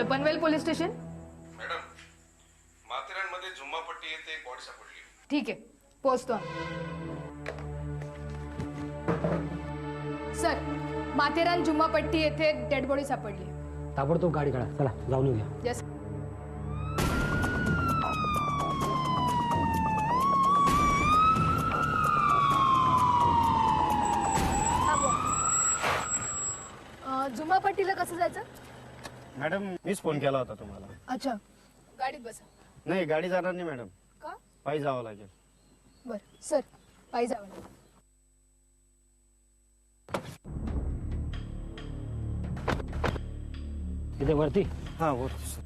Panvel police station. Madam, माथेरानमध्ये झुम्मापट्टी येथे एक body सापडली. ठीक आहे, पोहोचतो. सर, माथेरान जुम्मापट्टी येथे डेड बॉडी सापडली. ताबडतोब गाडी काढा, चला जाऊन येऊया. यस. जुम्मापट्टीला कसं जायचं? मॅडम, मीच फोन केला होता तुम्हाला. अच्छा, गाडीत बसा. नाही, गाडी जाणार नाही मॅडम, का? पायी जावं लागेल. बर सर, पायी जावं. इथे वरती. हां, वरती सर.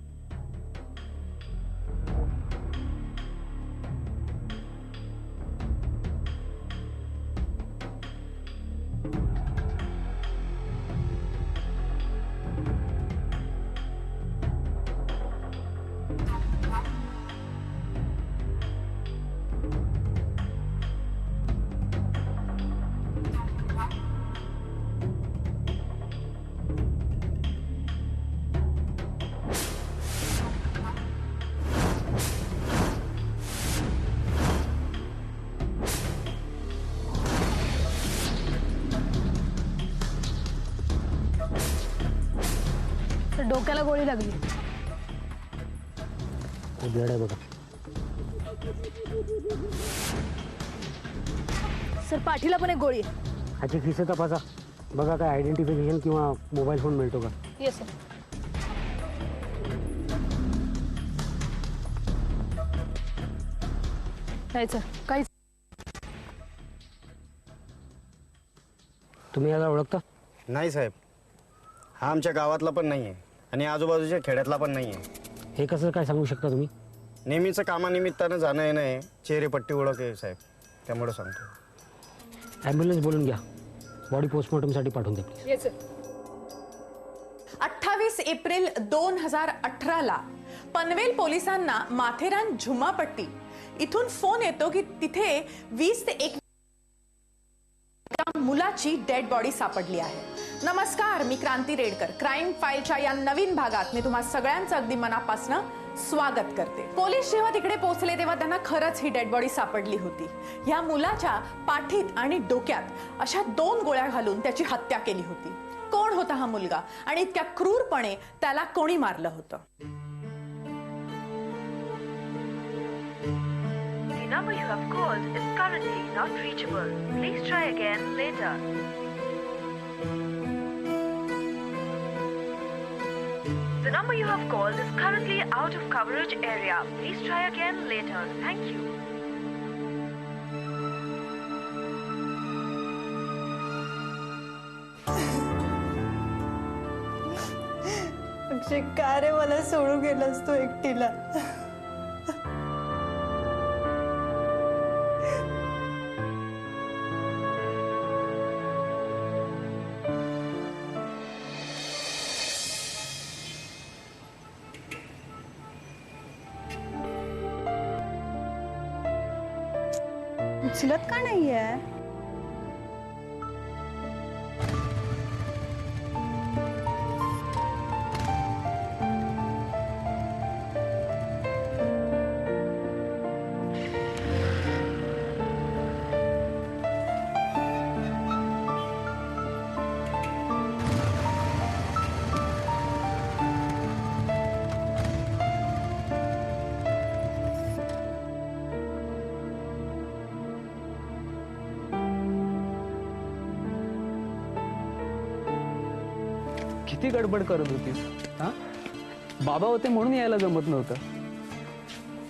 डोक्याला गोळी लागली. बेड आहे बघा. सर, पाठीला पण एक गोळी आहे. ह्याची खिसे तपासा, बघा काय आयडेंटिफिकेशन किंवा मोबाईल फोन मिळतो का. Yes sir. नाही सर, काहीच. तुम्ही याला ओळखता? नाही साहेब, हा आमच्या गावातला पण नाही आहे आणि आजूबाजूच्या खेड्यातला पण नाही आहे. हे कसं काय सांगू शकता तुम्ही? नेहमीचं कामानिमित्तानं जाणं येणं आहे, चेहरेपट्टी ओळख आहे साहेब, त्यामुळे सांगतो. ॲम्ब्युलन्स बोलून घ्या, बॉडी पोस्टमॉर्टमसाठी पाठवून द्या प्लीज. Yes sir. 28 एप्रिल 2018ला पनवेल पोलिसांना माथेरान झुम्मापट्टी इथून फोन येतो की तिथे 20 ते 21 मुलाची डेड बॉडी सापडली आहे. नमस्कार, मी क्रांती रेडकर. क्राईम फाईलच्या या नवीन भागात मी तुम्हा सगळ्यांचं अगदी मनापासून स्वागत करते. पोलीस जेव्हा तिकडे पोहोचले तेव्हा त्यांना खरंच ही डेड बॉडी सापडली होती. या मुलाच्या पाठीत आणि डोक्यात अशा 2 गोळ्या घालून त्याची हत्या केली होती. कोण होता हा मुलगा आणि इतक्या क्रूरपणे त्याला कोणी मारलं होतं? The number you have called is currently not reachable. Please try again later. The number you have called is currently out of coverage area. Please try again later. Thank you. अक्षय, का रे मला सोडून गेलास तू एकटीला? उचलत का नाहीये? किती गडबड करत होतीस? हा, बाबा होते म्हणून यायला जमत नव्हतं.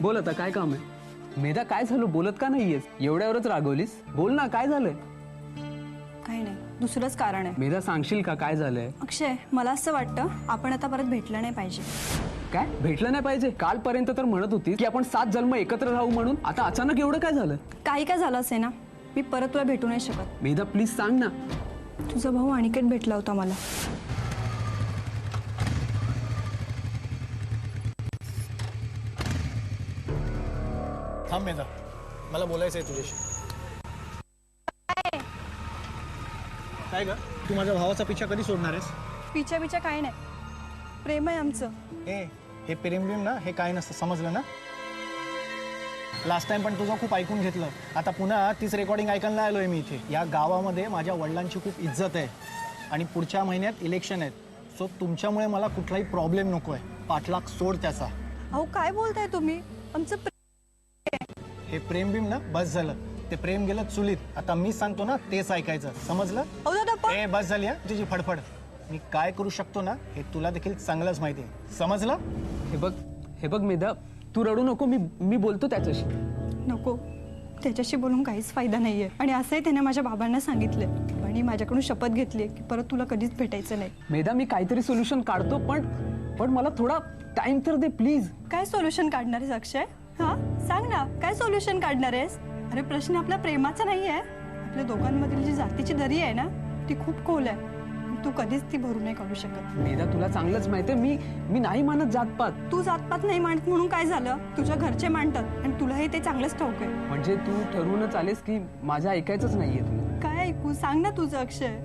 बोल आता, काय काम आहे? मेधा, काय झालं? बोलत का नाहीयेस? एवढ्यावरच रागवलीस? बोल ना, काय झालंय? काही नाही, दुसरंच कारण आहे. मेधा, सांगशील का काय झालंय? अक्षय, मला असं वाटतं आपण आता परत भेटलं नाही पाहिजे. काय भेटलं नाही पाहिजे? कालपर्यंत तर म्हणत होती की आपण 7 जन्म एकत्र राहू म्हणून. आता अचानक एवढं काय झालं? काही काय झालं असे ना, मी परत तुला भेटू नाही शकत. मेधा, प्लीज सांग ना. तुझा भाऊ अनिकेत भेटला होता मला. थांब मेधा, मला बोलायचं आहे तुझ्याशी. काय ग, तू माझ्या भावाचा पिछा कधी सोडणार आहेस? पिछा काही नाही. प्रेम आहे आमचं. हे प्रेम बिम ना हे काय नसतं, समजलं ना? लास्ट टाइम पण तुझं खूप ऐकून घेतलं, आता पुन्हा तीच रेकॉर्डिंग ऐकायला आलोय मी इथे. या गावामध्ये माझ्या वडिलांची खूप इज्जत आहे आणि पुढच्या महिन्यात इलेक्शन आहेत. सो तुमच्यामुळे मला कुठलाही प्रॉब्लेम नको आहे. पाठलाग सोड त्याचा. अहो काय बोलताय तुम्ही? आमचं हे प्रेम बिम ना बस झालं. ते प्रेम गेलं चुलीत. आता मी सांगतो ना तेच ऐकायचं, समजलं? अहो दादा पण बस झाली हा तुझी फडफड. मी काय करू शकतो ना हे तुला देखील चांगलंच माहिती आहे, समजलं? हे बघ मेधा, तू रडू नको, मी बोलतो त्याच्याशी. नको, त्याच्याशी बोलून काहीच फायदा नाहीये. आणि असंही त्याने माझ्या बाबांना सांगितलंय आणि माझ्याकडून शपथ घेतली की परत तुला कधीच भेटायचं नाही. मेधा, मी काहीतरी सोल्युशन काढतो, पण मला थोडा टाइम तर दे प्लीज. काय सोल्युशन काढणार आहेस अक्षय? हा सांग ना, काय सोल्युशन काढणार आहेस? अरे प्रश्न आपल्या प्रेमाचा नाही आहे, आपल्या दोघांमधील जी जातीची दरी आहे ना ती खूप खोल आहे. तू कधीच ती भरू नाही काढू शकत. मेधा, तुला चांगलंच माहितीये मी नाही मानत जातपात. तू जातपात नाही मानत म्हणून काय झालं? तुझ्या घरचे मानतात आणि तुलाही ते चांगलंच ठाऊक आहे. म्हणजे तू ठरवूनच आलेस की माझं ऐकायचंच नाहीये तुला? काय ऐकू सांग ना तुझं अक्षय,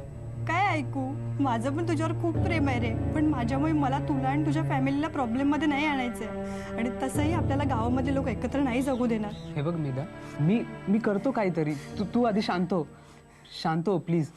काय ऐकू? माझं पण तुझ्यावर खूप प्रेम आहे रे, पण माझ्यामुळे मला तुला आणि तुझ्या फॅमिलीला प्रॉब्लेम मध्ये नाही आणायचंय. आणि तसंही आपल्याला गावामध्ये लोक एकत्र नाही जगू देणार. हे बघ मेधा, मी करतो काहीतरी. तू आधी शांत हो प्लीज.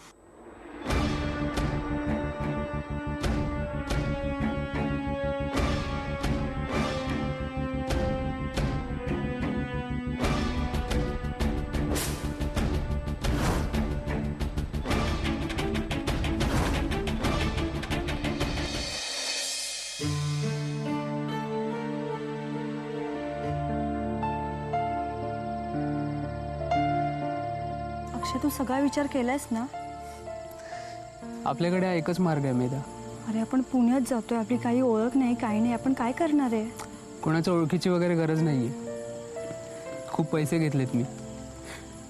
अक्षय तू सगळा विचार केलायस ना? आपल्याकडे एकच मार्ग आहे मेधा. अरे आपण पुण्यात जातोय, आपली काही ओळख नाही काही नाही, आपण काय करणार आहे? कोणाच्या ओळखीची वगैरे गरज नाहीये. खूप पैसे घेतलेत मी.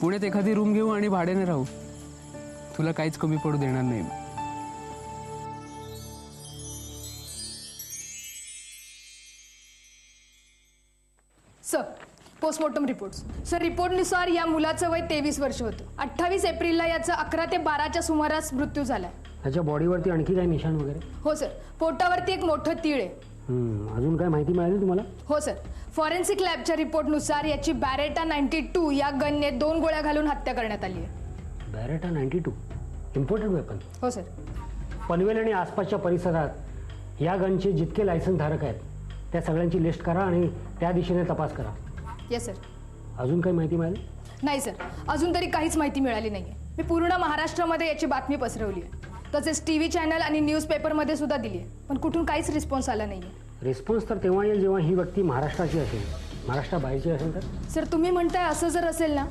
पुण्यात एखादी रूम घेऊ आणि भाड्याने राहू. तुला काहीच कमी पडू देणार नाही. Sir, postmortem reports. सर, रिपोर्टनुसार या मुलाचं वय 23 वर्ष होतं. 28 एप्रिलला याचा 11 ते 12च्या सुमारास मृत्यू झालाय. त्याच्या बॉडीवरती आणखी काही निशाण वगैरे? हो सर, पोटावरती एक मोठं तीळ आहे. अजून काय माहिती मिळाली तुम्हाला? हो सर, फॉरेन्सिक लॅबच्या रिपोर्टनुसार याची बॅरेटा 92 या गनने 2 गोळ्या घालून हत्या करण्यात आली आहे. बॅरेटा 92 इम्पोर्टेड वेपन? हो सर. पनवेल आणि आसपासच्या परिसरात या गनचे जितके लायसन्स धारक आहेत त्या सगळ्यांची लिस्ट करा आणि त्या दिशेने तपास करा. Yes sir. अजून काही माहिती मिळाली? नाही सर, अजून तरी काहीच माहिती मिळाली नाहीये. मी पूर्ण महाराष्ट्रामध्ये याची बातमी पसरवली आहे, तसेच टीव्ही चॅनल आणि न्यूजपेपरमध्ये सुद्धा दिली आहे, पण कुठून काहीच रिस्पॉन्स आला नाहीये. रिस्पॉन्स तर तेव्हा येईल जेव्हा ही व्यक्ती महाराष्ट्राची असेल. महाराष्ट्राबाहेरची असेल तर? सर, तुम्ही म्हणताय असं जर असेल ना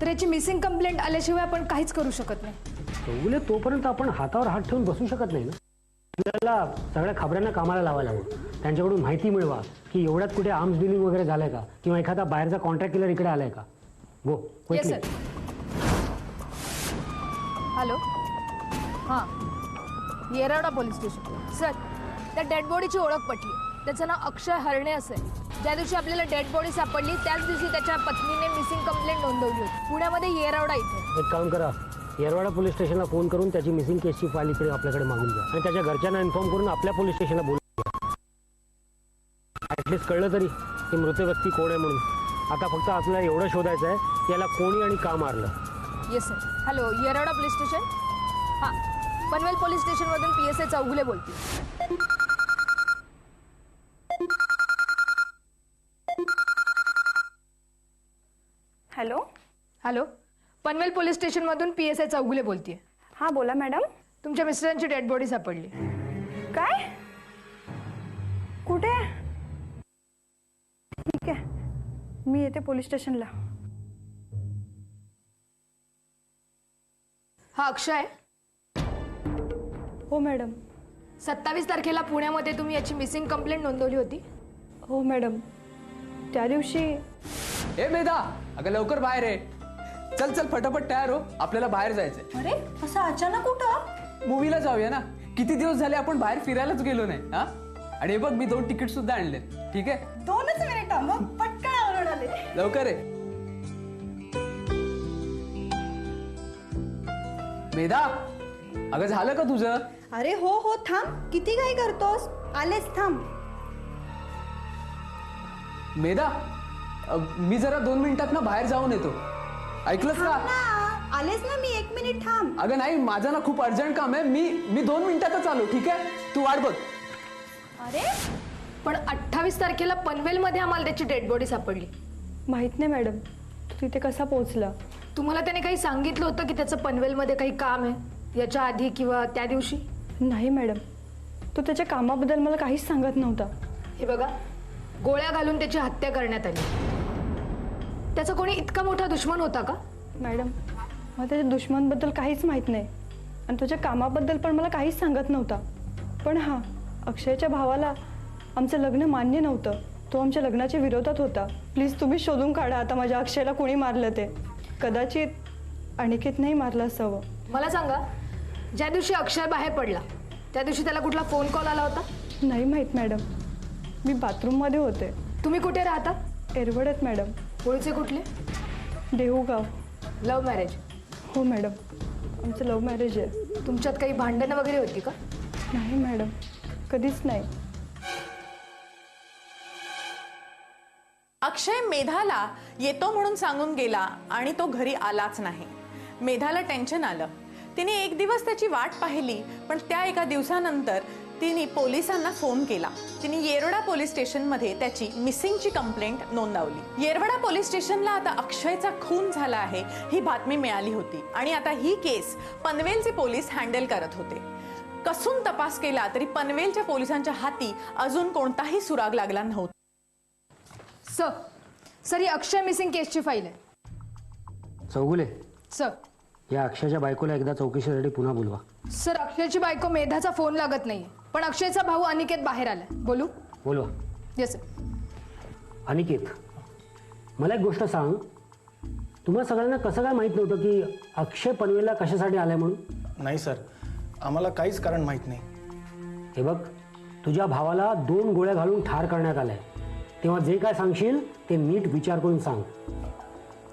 तर याची मिसिंग कंप्लेंट आल्याशिवाय आपण काहीच करू शकत नाही. चौगुले, तोपर्यंत आपण हातावर हात ठेवून बसू शकत नाही ना. आपल्याला सगळ्या खबऱ्यांना कामाला लावायला हवं. त्यांच्याकडून माहिती मिळवा की एवढ्यात कुठे आर्म्स डिलिंग वगैरे झालंय का, किंवा एखादा बाहेरचा कॉन्ट्रॅक्ट किलर इकडे आलाय का. गो येस सर. हॅलो, हां, येरवडा पोलीस स्टेशन. सर, त्या डेड बॉडीची ओळख पटली. त्याचं नाव अक्षय हरणे असं आहे. ज्या दिवशी आपल्याला डेड बॉडी सापडली त्याच दिवशी त्याच्या पत्नीने मिसिंग कंप्लेंट नोंदवली होती, पुण्यामध्ये येरवडा इथे. एक काम करा, येरवाडा पोलीस स्टेशनला फोन करून त्याची मिसिंग केसची फाईल इकडे आपल्याकडे मागून घ्या आणि त्याच्या घरच्यांना इन्फॉर्म करून आपल्या पोलीस स्टेशनला बोलून घ्या. ॲटलिस्ट कळलं तरी की मृत व्यक्ती कोण आहे म्हणून. आता फक्त आपल्याला एवढं शोधायचं आहे की याला कोणी आणि का मारलं. Yes sir. Hello, Yerwada police station. हां, पनवेल पोलीस स्टेशनमधून PSI चौगुले बोलते. हॅलो. हॅलो, पनवेल पोलीस स्टेशनमधून PSI चौगुले बोलते. हां बोला मॅडम. तुमच्या मिस्टरांची डेड बॉडी सापडली. काय? कुठे? ठीक आहे, मी येते पोलीस स्टेशनला. हा अक्षय आहे? हो मॅडम. 27 तारखेला पुण्यामध्ये तुम्ही याची मिसिंग कंप्लेंट नोंदवली होती. हो मॅडम, त्या दिवशी. ए मेधा, अगं लवकर बाहेर आहे. चल चल फटाफट तयार हो, आपल्याला बाहेर जायचंय. अरे असं अचानक कुठं? मूवीला जाऊया ना. किती दिवस झाले आपण बाहेर फिरायलाच गेलो नाही. हा, आणि हे बघ मी 2 तिकीट सुद्धा आणलेत. ठीक आहे, 2च मिनिटं, मग पटकन आवरून आले. लवकर आहे. मेधा, अगं झालं का तुझं? अरे हो हो, थांब. किती घाई करतोस? आलेच थांब. मेधा, मी जरा 2 मिनिटात ना बाहेर जाऊन येतो. ऐकलंस का? आलेच ना मी, 1 मिनिट थांब. अगं नाही, माझं ना खूप अर्जंट काम आहे. मी 2 मिनिटातच आलो. ठीक आहे, तू वाट बघ. अरे पण 28 तारखेला पनवेलमध्ये आम्हाला त्याची डेड बॉडी सापडली. माहित नाही मॅडम, तू तिथे कसा पोहोचला? तुम्हाला त्याने काही सांगितलं होतं की त्याचं पनवेलमध्ये काही काम आहे याच्या आधी किंवा त्या दिवशी? नाही मॅडम, तो त्याच्या कामाबद्दल मला काहीच सांगत नव्हता. हे बघा, गोळ्या घालून त्याची हत्या करण्यात आली. त्याचा कोणी इतका मोठा दुश्मन होता का? मॅडम, मला त्याच्या दुश्मनबद्दल काहीच माहीत नाही आणि त्याच्या कामाबद्दल पण मला काहीच सांगत नव्हता. पण हां, अक्षयच्या भावाला आमचं लग्न मान्य नव्हतं. तो आमच्या लग्नाच्या विरोधात होता. प्लीज तुम्ही शोधून काढा आता माझ्या अक्षयला कोणी मारलं ते. कदाचित अनिकेत नाही मारलं असावं. मला सांगा, ज्या दिवशी अक्षय बाहेर पडला त्या दिवशी त्याला कुठला फोन कॉल आला होता? नाही माहीत मॅडम, मी बाथरूममध्ये होते. तुम्ही कुठे राहता? एरवड्यात मॅडम. पुढचे कुठले? देहूगाव. Love marriage? हो मॅडम, आमचं लव्ह मॅरेज आहे. तुमच्यात काही भांडणं वगैरे होती का? नाही मॅडम, कधीच नाही. अक्षय मेधाला येतो म्हणून सांगून गेला आणि तो घरी आलाच नाही. मेधाला टेन्शन आलं. तिने 1 दिवस त्याची वाट पाहिली, पण त्या एका दिवसानंतर तिने पोलिसांना फोन केला. तिने येरवडा पोलीस स्टेशनमध्ये त्याची मिसिंगची कंप्लेंट नोंदवली. येरवडा पोलीस स्टेशनला आता अक्षयचा खून झाला आहे ही बातमी मिळाली होती आणि आता ही केस पनवेलचे पोलीस हँडल करत होते. कसून तपास केला तरी पनवेलच्या पोलिसांच्या हाती अजून कोणताही सुराग लागला नव्हता. सर, ही अक्षय मिसिंग केसची फाईल आहे. चौगुले, सर. या अक्षयच्या बायकोला एकदा चौकशीसाठी पुन्हा बोलवा. सर, अक्षयची बायको मेधाचा फोन लागत नाहीये, पण अक्षयचा भाऊ अनिकेत बाहेर आलाय. बोलू? बोलवा. Yes sir. अनिकेत, मला एक गोष्ट सांग, तुम्हाला सगळ्यांना कसं काय माहीत नव्हतं की अक्षय पनवेलला कशासाठी आलाय म्हणून? नाही सर, आम्हाला काहीच कारण माहीत नाही. हे बघ, तुझ्या भावाला 2 गोळ्या घालून ठार करण्यात आलंय. तेव्हा जे काय सांगशील ते नीट विचार करून सांग.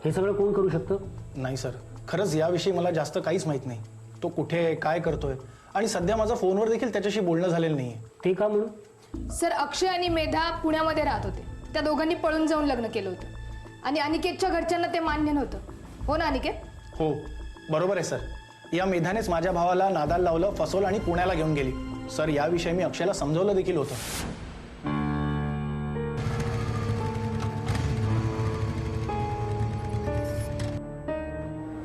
हे सगळं कोण करू शकतं? नाही सर, खरंच याविषयी मला जास्त काहीच माहीत नाही. तो कुठे आहे, काय करतोय, आणि सध्या माझं फोनवर देखील त्याच्याशी बोलणं झालेलं नाहीये. ते का म्हणून? सर, अक्षय आणि मेधा पुण्यामध्ये राहत होते. त्या दोघांनी पळून जाऊन लग्न केलं होतं आणि अनिकेतच्या घरच्यांना ते मान्य नव्हतं. हो ना अनिकेत? हो, बरोबर आहे सर. या मेधानेच माझ्या भावाला नादाला लावलं, फसवलं आणि पुण्याला घेऊन गेली. सर, याविषयी मी अक्षयला समजवलं देखील होतं.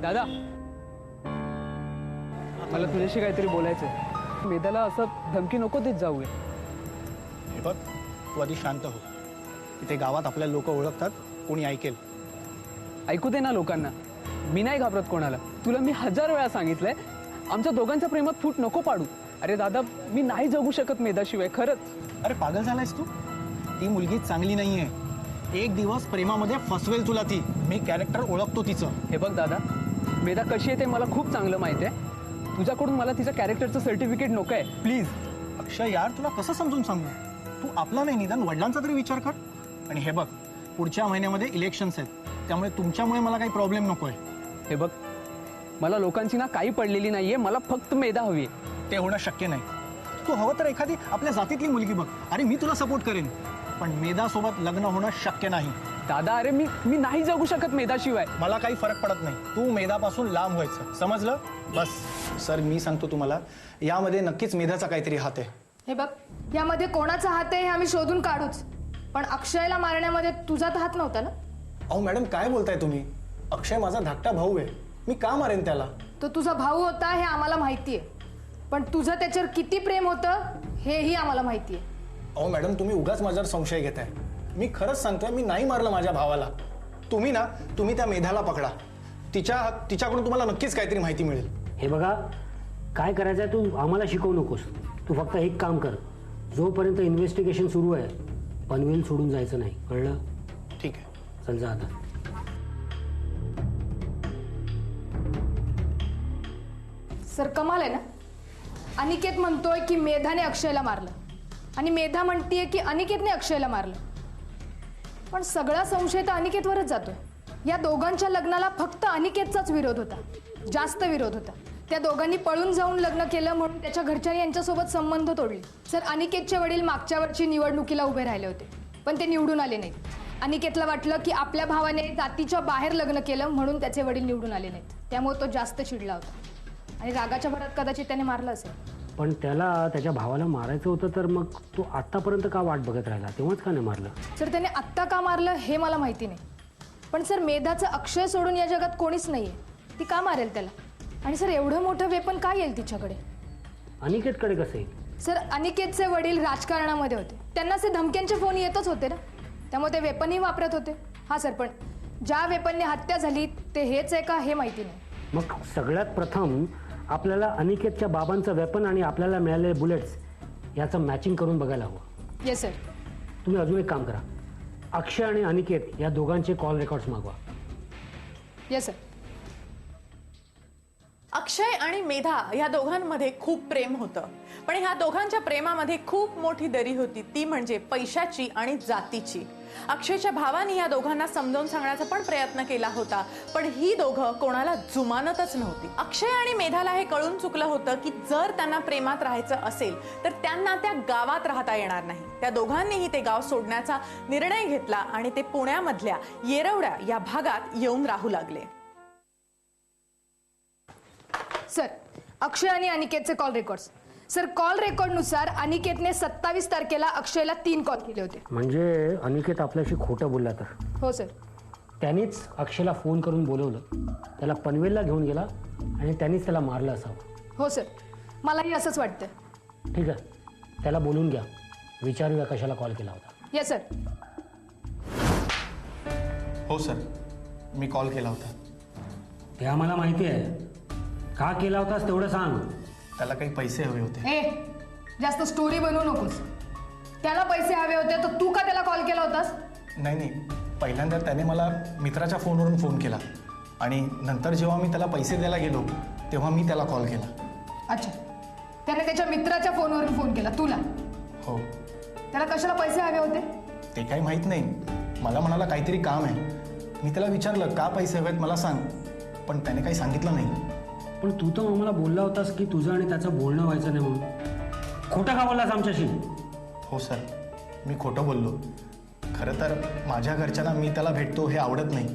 दादा, मला तुझ्याशी काहीतरी बोलायचंय. मेधाला असं धमकी नको देत जाऊया. हे बघ, तू आधी शांत हो. इथे गावात आपल्याला लोक ओळखतात, कोणी ऐकेल. ऐकू दे ना लोकांना. मी नाही घाबरत कोणाला. तुला मी 1000 वेळा सांगितलंय, आमच्या दोघांच्या प्रेमात फूट नको पाडू. अरे दादा, मी नाही जगू शकत मेधाशिवाय, खरंच. अरे पागल झालायस तू? ती मुलगी चांगली नाहीये. 1 दिवस प्रेमामध्ये फसवेल तुला ती. मी कॅरेक्टर ओळखतो तिचं. हे बघ दादा, मेधा कशी आहे ते मला खूप चांगलं माहिती आहे. तुझ्याकडून मला तिच्या कॅरेक्टरचं सर्टिफिकेट नको आहे, प्लीज. अक्षय यार, तुला कसं समजून सांगू? तू आपला नाही, निदान वडिलांचा तरी विचार कर. आणि हे बघ, पुढच्या महिन्यामध्ये इलेक्शन्स आहेत, त्यामुळे तुमच्यामुळे मला काही प्रॉब्लेम नको आहे. हे बघ, मला लोकांची ना काही पडलेली नाहीये. मला फक्त मेधा हवी आहे. ते होणं शक्य नाही. तू हवं तर एखादी आपल्या जातीतली मुलगी बघ. अरे मी तुला सपोर्ट करेन, पण मेधासोबत लग्न होणं शक्य नाही. दादा, अरे मी नाही जगू शकत मेधाशिवाय. मला काही फरक पडत नाही. तू मेधापासून लांब व्हायचं, समजलं? बस. सर, मी सांगतो तुम्हाला, यामध्ये नक्कीच मेधाचा काहीतरी हात आहे. हे बघ, यामध्ये कोणाचा हात आहे हे आम्ही शोधून काढूच, पण अक्षयला मारण्यामध्ये तुझा तर हात नव्हता ना? अहो मॅडम, काय बोलताय तुम्ही? अक्षय माझा धाकटा भाऊ आहे. मी का मारेन त्याला? तो तुझा भाऊ होता हे आम्हाला माहिती आहे, पण तुझं त्याच्यावर किती प्रेम होतं हेही आम्हाला माहिती आहे. अहो मॅडम, तुम्ही उगाच माझ्यावर संशय घेताय. मी खरंच सांगतोय, मी नाही मारलं माझ्या भावाला. तुम्ही त्या मेधाला पकडा. तिच्याकडून तुम्हाला नक्कीच काहीतरी माहिती मिळेल. हे बघा, काय करायचं आहे तू आम्हाला शिकवू नकोस. तू फक्त एक काम कर, जोपर्यंत इन्व्हेस्टिगेशन सुरू आहे पनवेल सोडून जायचं नाही, कळलं? ठीक आहे, चल जा आता. सर, कमाल आहे ना. अनिकेत म्हणतोय की मेधाने अक्षयला मारलं आणि मेधा म्हणतीये की अनिकेतने अक्षयला मारलं, पण सगळा संशय तर अनिकेतवरच जातोय. या दोघांच्या लग्नाला फक्त अनिकेतचाच विरोध होता, जास्त विरोध होता. त्या दोघांनी पळून जाऊन लग्न केलं म्हणून त्याच्या घरच्यांनी यांच्यासोबत संबंध तोडले. सर, अनिकेतचे वडील मागच्या वर्षी निवडणुकीला उभे राहिले होते, पण ते निवडून आले नाहीत. अनिकेतला वाटलं की आपल्या भावाने जातीच्या बाहेर लग्न केलं म्हणून त्याचे वडील निवडून आले नाहीत. त्यामुळे तो जास्त चिडला होता आणि रागाच्या भरात कदाचित त्याने मारलं असेल. पण त्याला त्याच्या भावाला मारायचं होतं, तर मग तो आत्तापर्यंत का वाट बघत राहिला? तेव्हाच का नाही मारलं? सर, त्याने आत्ता का मारलं हे मला माहिती नाही, पण सर मेधाचं अक्षय सोडून या जगात कोणीच नाहीये. ती का मारेल त्याला? आणि सर एवढं मोठं वेपन का येईल तिच्याकडे? अनिकेतकडे कसं येईल? सर, अनिकेतचे वडील राजकारणामध्ये होते, त्यांना असे धमक्यांचे फोन येतच होते ना, त्यामुळे ते वेपनही वापरत होते. हां सर, पण ज्या वेपनने हत्या झाली ते हेच आहे का हे माहिती नाही. मग सगळ्यात प्रथम आपल्याला अनिकेतच्या बाबांचं वेपन आणि आपल्याला मिळालेले बुलेट्स याचं मॅचिंग करून बघायला हवं. Yes sir. तुम्ही अजून एक काम करा, अक्षय आणि अनिकेत या दोघांचे कॉल रेकॉर्ड्स मागवा. Yes sir. अक्षय आणि मेधा या दोघांमध्ये खूप प्रेम होतं, पण ह्या दोघांच्या प्रेमामध्ये खूप मोठी दरी होती, ती म्हणजे पैशाची आणि जातीची. अक्षयच्या भावाने या दोघांना समजावून सांगण्याचा पण प्रयत्न केला होता, पण ही दोघं कोणाला जुमानतच नव्हती. अक्षय आणि मेधाला हे कळून चुकलं होतं की जर त्यांना प्रेमात राहायचं असेल तर त्यांना त्या गावात राहता येणार नाही. त्या दोघांनीही ते गाव सोडण्याचा निर्णय घेतला आणि ते पुण्यामधल्या येरवडा या भागात येऊन राहू लागले. सर, अक्षय आणि अनिकेतचे कॉल रेकॉर्ड्स. सर, कॉल रेकॉर्डनुसार अनिकेतने 27 तारखेला अक्षयला 3 कॉल केले होते. म्हणजे अनिकेत आपल्याशी खोटं बोलला तर? हो सर. त्यानेच अक्षयला फोन करून बोलवलं, त्याला पनवेलला घेऊन गेला आणि त्यांनीच त्याला मारलं असावं. हो सर, मलाही असंच वाटतं. ठीक आहे, त्याला बोलून घ्या, विचारूया कशाला कॉल केला होता. Yes sir. हो सर, मी कॉल केला होता. ते आम्हाला माहिती आहे. का केला होतास तेवढं सांग. त्याला काही पैसे हवे होते. ए, जास्त स्टोरी बनवू नकोस. त्याला पैसे हवे होते तर तू का त्याला कॉल केला होतास? नाही, पहिल्यांदा त्याने मला मित्राच्या फोनवरून फोन केला आणि नंतर जेव्हा मी त्याला पैसे द्यायला गेलो तेव्हा मी त्याला कॉल केला. अच्छा, त्याने त्याच्या मित्राच्या फोनवरून फोन केला तुला? हो. त्याला कशाला पैसे हवे होते? ते काही माहीत नाही. मला म्हणाला काहीतरी काम आहे. मी त्याला विचारलं का पैसे हवेत मला सांग, पण त्याने काही सांगितलं नाही. पण तू तर आम्हाला बोलला होतास की तुझं आणि त्याचं बोलणं व्हायचं नाही म्हणून. खोटं का बोललास आमच्याशी? हो सर, मी खोटं बोललो. खरं तर माझ्या घरच्यांना मी त्याला भेटतो हे आवडत नाही,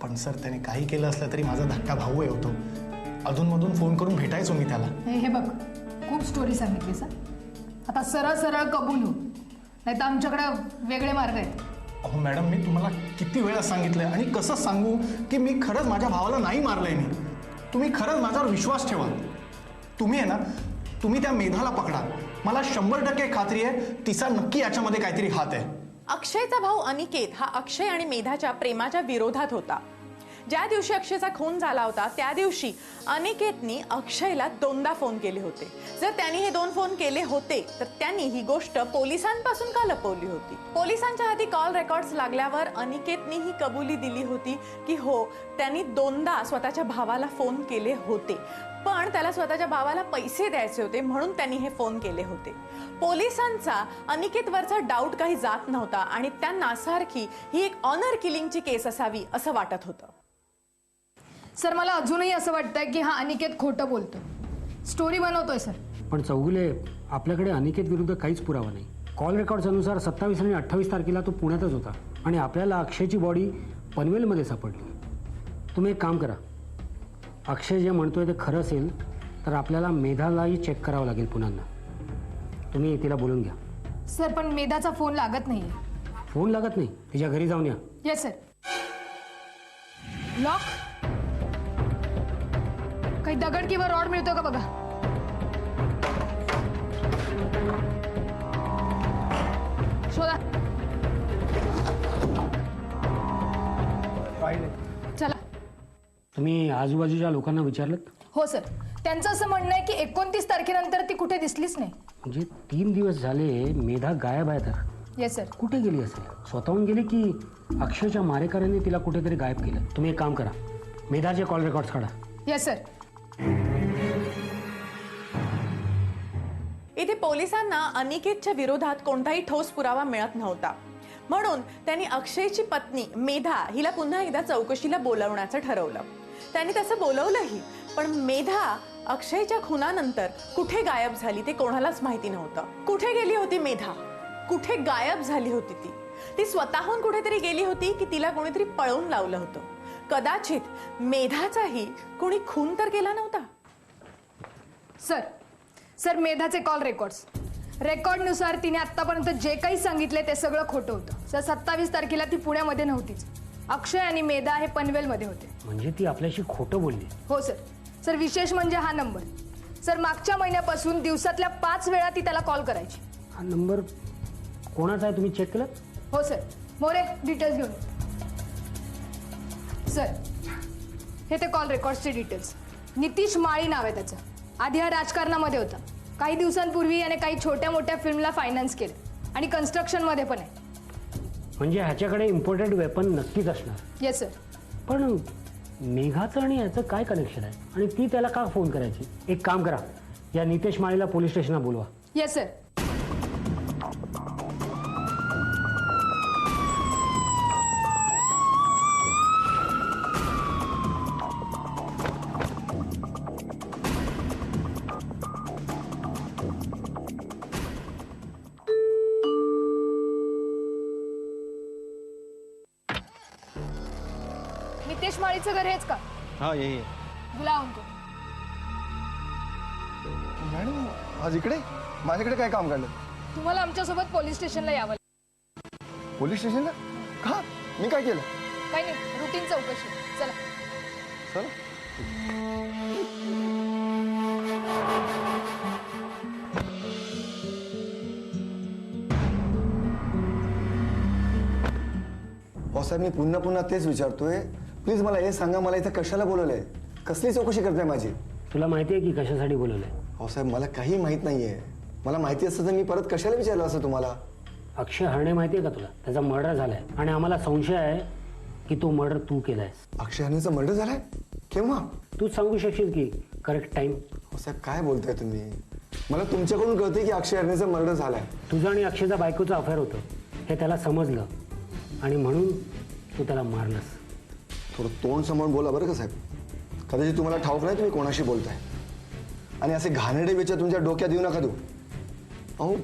पण सर त्याने काही केलं असलं तरी माझा धाकटा भाऊ आहे होतो. अधूनमधून फोन करून भेटायचो मी त्याला. हे बघ, खूप स्टोरी सांगितली सर. आता सरळ सरळ कबूल हो, नाही तर आमच्याकडे वेगळे मार्ग आहेत. अहो मॅडम, मी तुम्हाला किती वेळा सांगितलंय आणि कसं सांगू की मी खरंच माझ्या भावाला नाही मारलंय. मी तुम्ही खरंच माझ्यावर विश्वास ठेवा. तुम्ही आहे ना, तुम्ही त्या मेधाला पकडा. मला 100% खात्री आहे तिचा नक्की याच्यामध्ये काहीतरी हात आहे. अक्षयचा भाऊ अनिकेत हा अक्षय आणि मेधाच्या प्रेमाच्या विरोधात होता. ज्या दिवशी अक्षयचा खून झाला होता त्या दिवशी अनिकेतनी अक्षयला 2दा फोन केले होते. जर त्यांनी हे 2 फोन केले होते तर त्यांनी ही गोष्ट पोलिसांपासून का लपवली होती? पोलिसांच्या हाती कॉल रेकॉर्ड्स लागल्यावर अनिकेतनी ही कबुली दिली होती की हो, त्यांनी 2दा स्वतःच्या भावाला फोन केले होते, पण त्याला स्वतःच्या भावाला पैसे द्यायचे होते म्हणून त्यांनी हे फोन केले होते. पोलिसांचा अनिकेतवरचा डाऊट काही जात नव्हता आणि त्यांना सारखी ही एक ऑनर किलिंगची केस असावी असं वाटत होतं. सर, मला अजूनही असं वाटतंय की हा अनिकेत खोटं बोलतो, स्टोरी बनवतोय सर. पण चौगुले, आपल्याकडे अनिकेत विरुद्ध काहीच पुरावा नाही. कॉल रेकॉर्ड्स अनुसार 27 आणि 28 तारखेला तो पुण्यातच होता आणि आपल्याला अक्षयची बॉडी पनवेलमध्ये सापडली. तुम्ही एक काम करा, अक्षय जे म्हणतोय ते खरं असेल तर आपल्याला मेधालाही चेक करावं लागेल पुन्हा. तुम्ही तिला बोलून घ्या. सर, पण मेधाचा फोन लागत नाहीये. फोन लागत नाही? तिच्या घरी जाऊन या. Yes sir. लॉक? काही दगड किंवा रॉड मिळतो का बघा. शोधा. चला. तुम्ही आजूबाजूच्या लोकांना विचारलं? हो सर, त्यांचं असं म्हणणं आहे की 29 तारखेनंतर ती कुठे दिसलीच नाही. म्हणजे 3 दिवस झाले मेधा गायब आहे. तर येस सर. कुठे गेली असेल? स्वतःहून गेली की अक्षयच्या मारेकऱ्यांनी तिला कुठेतरी गायब केलं? तुम्ही एक काम करा, मेधाचे कॉल रेकॉर्ड्स काढा. Yes sir. इथे पोलिसांना अनिकेतच्या विरोधात कोणताही ठोस पुरावा मिळत नव्हता, म्हणून त्यांनी अक्षयची पत्नी मेधा हिला पुन्हा एकदा चौकशीला बोलवण्याचं ठरवलं. त्यांनी तसं बोलवलंही, पण मेधा अक्षयच्या खुनानंतर कुठे गायब झाली ते कोणालाच माहिती नव्हतं. कुठे गेली होती मेधा, कुठे गायब झाली होती ती स्वतःहून कुठेतरी गेली होती की तिला कोणीतरी पळवून लावलं होतं. कदाचित मेधाचाही कोणी खून तर केला नव्हता. सर मेधाचे कॉल रेकॉर्डनुसार तिने आतापर्यंत जे काही सांगितले ते सगळं खोटं होतं. सर 27 तारखेला ती पुण्यामध्ये नव्हतीच. अक्षय आणि मेधा हे पनवेलमध्ये होते. म्हणजे ती आपल्याशी खोटं बोलली? हो सर विशेष म्हणजे हा नंबर. सर मागच्या महिन्यापासून दिवसातल्या 5 वेळा ती त्याला कॉल करायची. हा नंबर कोणाचा आहे तुम्ही चेक केलं? हो सर. मोरे डिटेल्स घेऊन. सर हे ते कॉल रेकॉर्ड्सचे डिटेल्स. नितीश माळी नाव आहे त्याचं. आधी हा राजकारणामध्ये होता. काही दिवसांपूर्वी याने काही छोट्या मोठ्या फिल्मला फायनान्स केलं आणि कन्स्ट्रक्शनमध्ये पण आहे. म्हणजे ह्याच्याकडे इम्पॉर्टंट वेपन नक्कीच असणार. Yes sir. पण मेघाचं आणि याचं काय कनेक्शन आहे आणि ती त्याला का फोन करायची? एक काम करा, या नितेश माळीला पोलीस स्टेशनला बोलवा. Yes sir. नितेश माळीचं घर हेच का? हाँ यही है. बुलाव उनको. मॅडम आज इकडे माझ्याकडे काय काम काढलं? तुम्हाला आमच्यासोबत पोलीस स्टेशनला यावं. पोलीस स्टेशनला का? मी काय केलं? काही नाही, रुटीन चौकशी. चला. चला. हो साहेब, मी पुन्हा पुन्हा तेच विचारतोय. प्लीज मला हे सांगा, मला इथं कशाला बोलवलंय? कसली चौकशी करताय माझी? तुला माहिती आहे की कशासाठी बोलवलंय? हो साहेब, मला काही माहित नाहीये. मला माहिती असतं तर मी परत कशाला विचारलं असं तुम्हाला? अक्षय हरणे माहिती आहे का तुला? त्याचा मर्डर झालाय आणि आम्हाला संशय आहे की तो मर्डर तू केलायस. अक्षय हरणेचा मर्डर झालाय? केव्हा? तूच सांगू शकशील की करेक्ट टाइम? हो साहेब, काय बोलताय तुम्ही? मला तुमच्याकडून कळते की अक्षय हरणेचा मर्डर झालाय. तुझं आणि अक्षयचा बायकोचं अफेअर होतं हे त्याला समजलं आणि म्हणून तू त्याला मारलंस. थोडं तोंड सांभाळून बोला बरं का साहेब. कदाचित तुम्हाला ठाऊक नाही तुम्ही कोणाशी बोलताय आणि असे घाणेरडे विचार तुमच्या डोक्यात येऊ नका. तू अहो,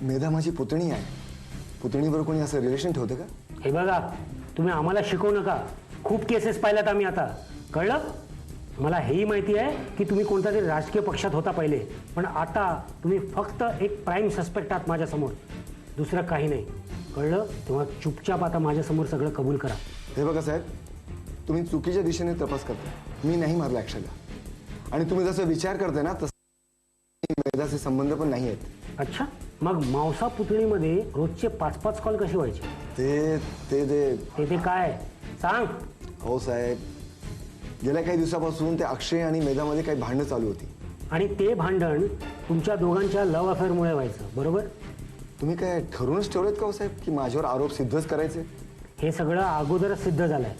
मेधा माझी पुतणी आहे. पुतणीवर कोणी असं रिलेशन ठेवतं का? हे बघा, तुम्ही आम्हाला शिकवू नका. खूप केसेस पाहिल्यात आम्ही आता. कळलं? मला हेही माहिती आहे की तुम्ही कोणत्या तरी राजकीय पक्षात होता पहिले, पण आता तुम्ही फक्त एक प्राईम सस्पेक्ट आहात माझ्यासमोर, दुसरं काही नाही. कळलं? तेव्हा चुपचाप आता माझ्यासमोर सगळं कबूल करा. हे बघा साहेब, तुम्ही चुकीच्या दिशेने तपास करता. मी नाही मारला अक्षयला आणि तुम्ही जसं विचार करताय ना तसं मेधाचे संबंध पण नाही आहेत. अच्छा, मग मावसा पुतळीमध्ये रोजचे 5-5 कॉल कसे व्हायचे? ते ते ते ते ते काय सांग. हो साहेब, गेल्या काही दिवसापासून ते अक्षय आणि मेधामध्ये काही भांडणं चालू होती आणि ते भांडण तुमच्या दोघांच्या लव्ह अफेअरमुळे व्हायचं, बरोबर? तुम्ही काय ठरवूनच ठेवलेत का हो साहेब की माझ्यावर आरोप सिद्धच करायचे? हे सगळं अगोदरच सिद्ध झालंय.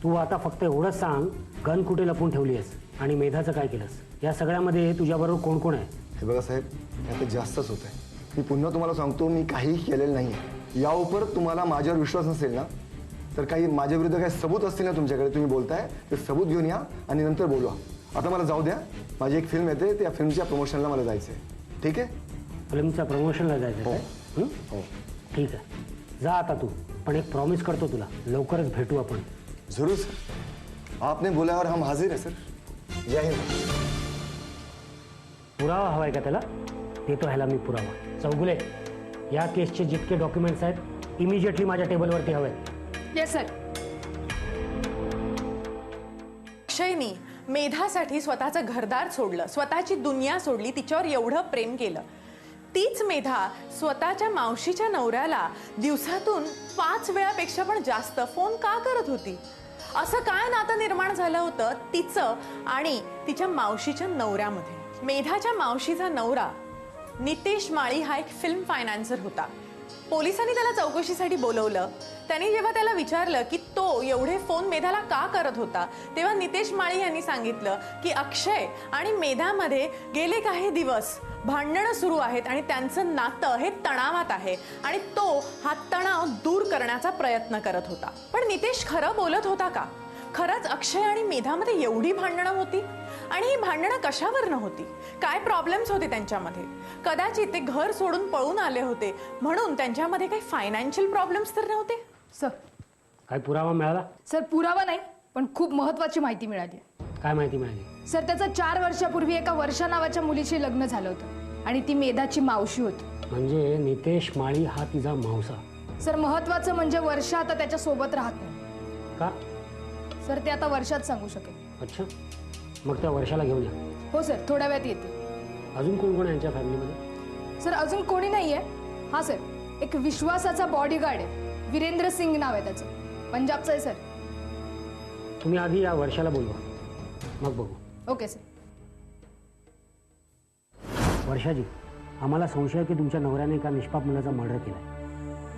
तू आता फक्त एवढंच सांग, गन कुठे लपून ठेवली आहेस आणि मेधाचं काय केलंस? या सगळ्यामध्ये तुझ्याबरोबर कोण कोण आहे? हे बघा साहेब, आता जास्तच होत आहे. मी पुन्हा तुम्हाला सांगतो, मी काहीही केलेलं नाही आहे. या उपर तुम्हाला माझ्यावर विश्वास नसेल ना, तर काही माझ्या विरुद्ध काही सबूत असतील ना तुमच्याकडे, तुम्ही बोलताय ते सबूत घेऊन या आणि नंतर बोलवा. आता मला जाऊ द्या, माझी एक फिल्म येते, त्या फिल्मच्या प्रमोशनला मला जायचं आहे. ठीक आहे? फिल्मच्या प्रमोशनला जायचं काय? हो. ठीक आहे, जा आता तू. पण एक प्रॉमिस करतो तुला, लवकरच भेटू आपण. जरूर सर, आपने बोला और हम हाजिर है सर. जय हिंद. पुरावा हवाय का त्याला? देतो ह्याला मी पुरावा. चौगुले, या केसचे जितके डॉक्युमेंट्स आहेत इमिजिएटली माझ्या टेबलवरती हवे. Yes sir. अक्षयनी मेधासाठी स्वतःचं घरदार सोडलं, स्वतःची दुनिया सोडली, तिच्यावर एवढं प्रेम केलं. तीच मेधा स्वतःच्या मावशीच्या नवऱ्याला दिवसातून 5 वेळापेक्षा पण जास्त फोन का करत होती? असं काय नातं निर्माण झालं होतं तिचं आणि तिच्या मावशीच्या नवऱ्यामध्ये? मेधाच्या मावशीचा नवरा नितेश माळी हा एक फिल्म फायनान्सर होता. पोलिसांनी त्याला चौकशीसाठी बोलवलं. त्यांनी जेव्हा त्याला विचारलं की तो एवढे फोन मेधाला का करत होता, तेव्हा नितेश माळी यांनी सांगितलं की अक्षय आणि मेधामध्ये गेले काही दिवस भांडणं सुरू आहेत आणि त्यांचं नातं हे तणावात आहे आणि तो हा तणाव दूर करण्याचा प्रयत्न करत होता. पण नितेश खरं बोलत होता का? खरंच अक्षय आणि मेधामध्ये एवढी भांडणं होती आणि ही भांडणं कशावर नव्हती, काय प्रॉब्लेम्स होते त्यांच्यामध्ये? कदाचित ते घर सोडून पळून आले होते म्हणून त्यांच्यामध्ये काही फायनान्शियल प्रॉब्लेम्स तर नव्हते. सर काय पुरावा मिळाला? सर पुरावा नाही पण खूप महत्वाची माहिती मिळाली. काय माहिती मिळाली? सर त्याचं 4 वर्षापूर्वी एका वर्षा नावाच्या मुलीशी लग्न झालं होतं आणि ती मेधाची मावशी होती. म्हणजे नितेश माळी हा तिचा मावसा? सर महत्वाचं म्हणजे वर्षा आता त्याच्या सोबत राहत नाही. का? सर ते आता वर्षात सांगू शकेल. अच्छा, मग त्या वर्षाला घेऊन या. हो सर, थोड्या वेळात येते. अजून कोण कोण आहे यांच्या फॅमिलीमध्ये? सर अजून कोणी नाहीये. हा सर, एक विश्वासाचा बॉडीगार्ड आहे, वीरेंद्र सिंग नाव आहे त्याचं, पंजाबचं आहे सर. तुम्ही आधी या वर्षाला बोलवा, मग बघू. Okay sir. वर्षाजी, आम्हाला संशय आहे की तुमच्या नवऱ्याने एका निष्पाप मुलाचा मर्डर केलाय.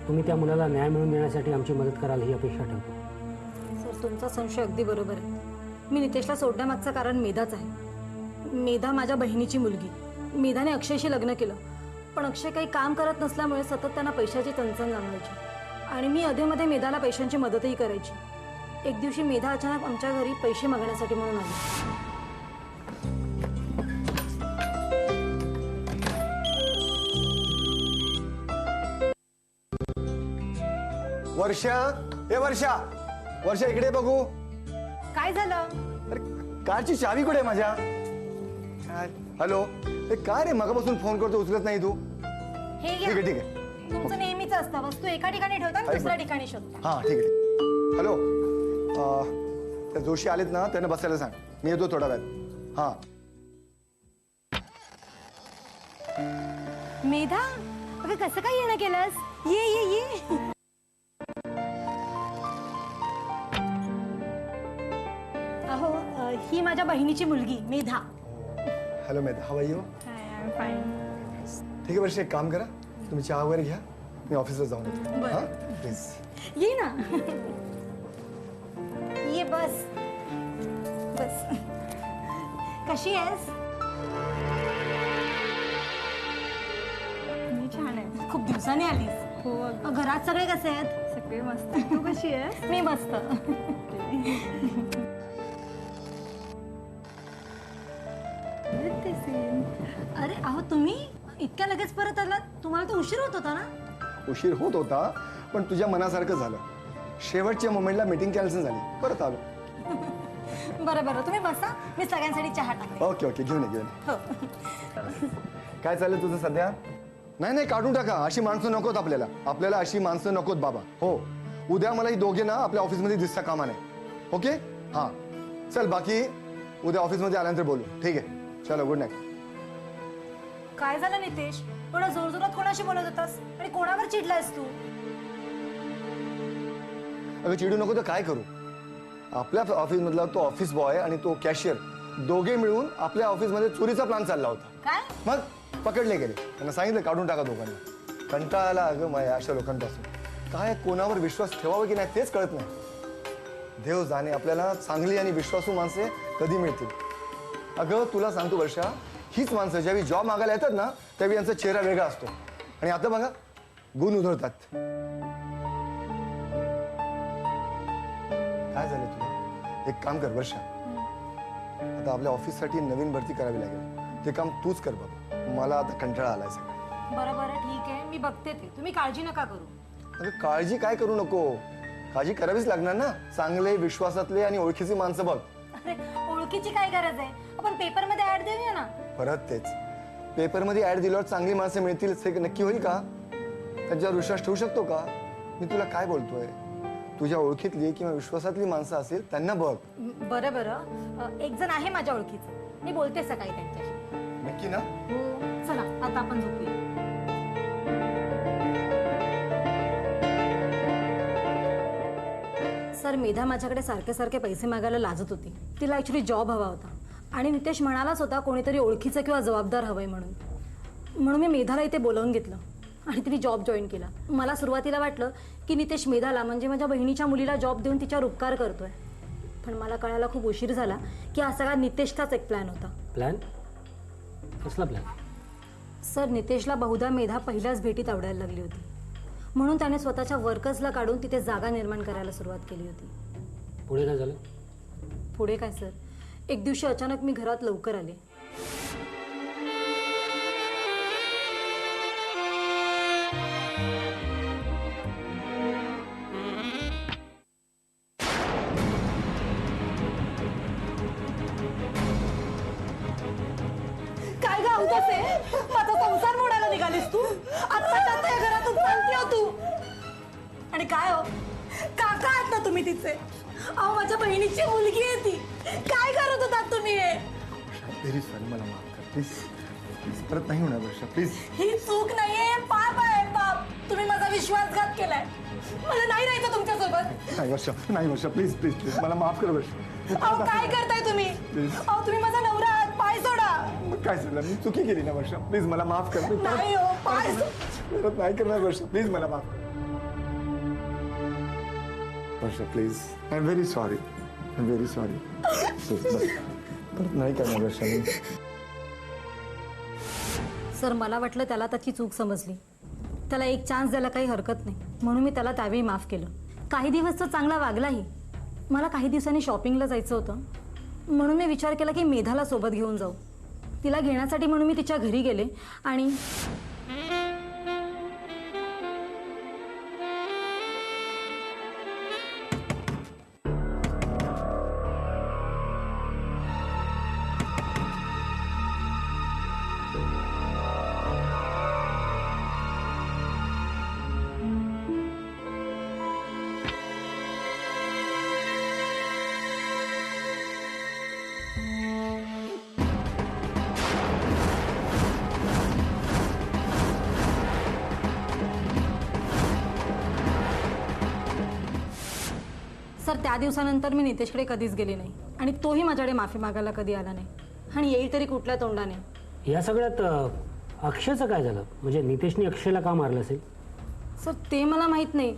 तुम्ही त्या मुलाला न्याय मिळवून देण्यासाठी आमची मदत कराल ही अपेक्षा ठेवतो. सर तुमचा संशय अगदी बरोबर आहे. मी नितेशला सोडण्यामागचं कारण मेधाच आहे. मेधा माझ्या बहिणीची मुलगी. मेधाने अक्षयशी लग्न केलं, पण अक्षय काही काम करत नसल्यामुळे सतत त्यांना पैशाची चणचण जाणवायची आणि मी अधेमध्ये मेधाला पैशांची मदतही करायची. एक दिवशी मेधा अचानक आमच्या घरी पैसे मागण्यासाठी म्हणून आली. वर्षा, ए वर्षा, वर्षा इकडे बघू. काय झालं? अरे कारची चावी कुठे आहे माझ्या? हॅलो, ए काय रे मगापासून फोन करतो उचलत नाही तू? हे ठीक आहे ठीक आहे. तुमचं नेहमीच असतं, वस्तू एका ठिकाणी ठेवता आणि दुसऱ्या ठिकाणी शोधता. हां ठीक आहे. हॅलो, त्या जोशी आलेत ना, त्यांना बसायला सांग, मी येतो थोडा वेळात. हां. मेधा, अगं कसं काय येणं केलंस? ये ये ये. अहो ही माझ्या बहिणीची मुलगी Medha. Hello Medha, how are you? ठीक आहे वर्षा, एक काम करा, तुम्ही चहा वगैरे घ्या, मी ऑफिसला जाऊन येतो. हां प्लीज ये ना. ये बस बस. कशी आहेस? मी छान आहे. खूप दिवसांनी आलीस. हो. घरात सगळे कसे आहेत? सगळे मस्त. तू कशी आहेस? मी मस्त. अरे अहो तुम्ही इतक्या लगेच परत आलात? तुम्हाला तर उशीर होत होता ना? उशीर होत होता पण तुझ्या मनासारखं झालं. शेवटच्या मोमेंटला मीटिंग कॅन्सल झाली, परत आलो. बरं बरं, तुम्ही बसा, मी सगळ्यांसाठी चहा टाकते. ओके ओके, घेऊन ये घेऊन ये. हो. काय चाललंय तुझं सध्या? नाही नाही, काढून टाका. अशी माणसं नकोत आपल्याला. आपल्याला अशी माणसं नकोत बाबा. हो, उद्या मला ही दोघे ना आपल्या ऑफिसमध्ये दिसता कामा नाही. ओके हां चल, बाकी उद्या ऑफिसमध्ये आल्यानंतर बोलू. ठीक आहे, चलो, गुड नाईट. काय झालं नितेश? थोडा जोरजोरात कोणाशी बोलत होतास आणि कोणावर चिडलायस तू? अगं चिडू नको तर काय करू? आपल्या ऑफिसमधला तो ऑफिस बॉय आणि तो कॅशियर दोघे मिळून आपल्या ऑफिसमध्ये चोरीचा प्लॅन चालला होता. काय? मग पकडले गेले. त्यांना सांगितलं काढून टाका दोघांना. कंटाळा आला अगं माझ्या अशा लोकांपासून. काय कोणावर विश्वास ठेवावा की नाही तेच कळत नाही. देव जाणे आपल्याला चांगली आणि विश्वासू माणसे कधी मिळतील. अगं तुला सांगतो वर्षा, हीच माणसं ज्यावेळी जॉब मागायला येतात ना त्यावेळी यांचा चेहरा वेगळा असतो आणि आता बघा गुण उधळतात. काय झालं तुला? एक काम कर वर्षा, आता आपल्या ऑफिससाठी नवीन भरती करावी लागेल. ते काम तूच कर बाबा. मला आता कंटाळा आलाय सगळं. बरं बरं ठीक आहे, मी बघते ते. तुम्ही काळजी नका करू. अगं काळजी काय करू नको, काळजी करावीच लागणार ना. चांगले विश्वासातले आणि ओळखीची माणसं बघ. अरे ओळखीची काय गरज आहे? आपण पेपरमध्ये ऍड देऊया ना. परत तेच, पेपरमध्ये ऍड दिल्यावर चांगली माणसं मिळतील हे नक्की होईल का? त्यांच्यावर विश्वास ठेवू शकतो का? मी तुला काय बोलतोय, तुझ्या ओळखीतली किंवा विश्वासातली माणसं असेल त्यांना बघ. बरं बरं, एक जण आहे माझ्या ओळखीचं, मी बोलते सकाळी त्यांच्याशी. नक्की ना? हो चला, आता आपण झोपूया. सर मेधा माझ्याकडे सारखे सारखे पैसे मागायला लाजत होती. तिला ॲक्च्युली जॉब हवा होता आणि नितेश म्हणालाच होता कोणीतरी ओळखीचं किंवा जबाबदार हवंय म्हणून मी मेधाला इथे बोलावून घेतलं आणि तिने जॉब जॉईन केला. मला सुरुवातीला वाटलं की नितेश मेधाला म्हणजे माझ्या बहिणीच्या मुलीला जॉब देऊन तिच्यावर उपकार करतोय, पण मला कळायला खूप उशीर झाला की हा सगळा नितेशचाच एक प्लॅन होता. प्लॅन? कसला प्लॅन? सर नितेशला बहुधा मेधा पहिल्याच भेटीत आवडायला लागली होती, म्हणून त्याने स्वतःच्या वर्कर्सला काढून तिथे जागा निर्माण करायला सुरुवात केली होती. पुढे काय झालं? पुढे काय सर, एक दिवशी अचानक मी घरात लवकर आले. काय ग अवतासे, माझा संसार मोडायला निघालीस तू? आत्ताच्या आता या घरातून चालती हो तू. आणि काय हो, काका आहात ना तुम्ही तिचे? अहो माझ्या बहिणीची मुलगी आहे ती. काय करत होतात तुम्ही हे? व्हेरी सॉरी, मला माफ कर प्लीज. परत नाही होणार वर्षा, प्लीज. ही चूक नाहीये, पाप आहे पाप. तुम्ही माझा विश्वासघात केलाय. मला नाही राहायचं तुमच्यासोबत. नाही वर्षा, नाही वर्षा, प्लीज प्लीज प्लीज मला माफ कर वर्षा. अहो काय करताय तुम्ही? अहो तुम्ही माझा नवरा आहात, पाय सोडा. मग काय झालं, मी चुकी केली ना वर्षा, प्लीज मला माफ कर. मी नाही हो, पाय परत नाही करणार वर्षा, प्लीज मला माफ कर. Varsha please, I am very sorry, I am very sorry. परत नाही करणार वर्षा मी. सर मला वाटलं त्याला त्याची चूक समजली. त्याला एक चान्स द्यायला काही हरकत नाही, म्हणून मी त्याला त्यावेळी माफ केलं. काही दिवस तो चांगला वागलाही. मला काही दिवसांनी शॉपिंगला जायचं होतं, म्हणून मी विचार केला की मेधाला सोबत घेऊन जाऊ. तिला घेण्यासाठी म्हणून मी तिच्या घरी गेले आणि सर त्या दिवसानंतर मी नितेशकडे कधीच गेले नाही आणि तोही माझ्याकडे माफी मागायला कधी आला नाही आणि येईल तरी कुठल्या तोंडाने. या सगळ्यात अक्षयचं काय झालं? म्हणजे नितेशने अक्षयला का मारलं असेल? सर ते मला माहीत नाही,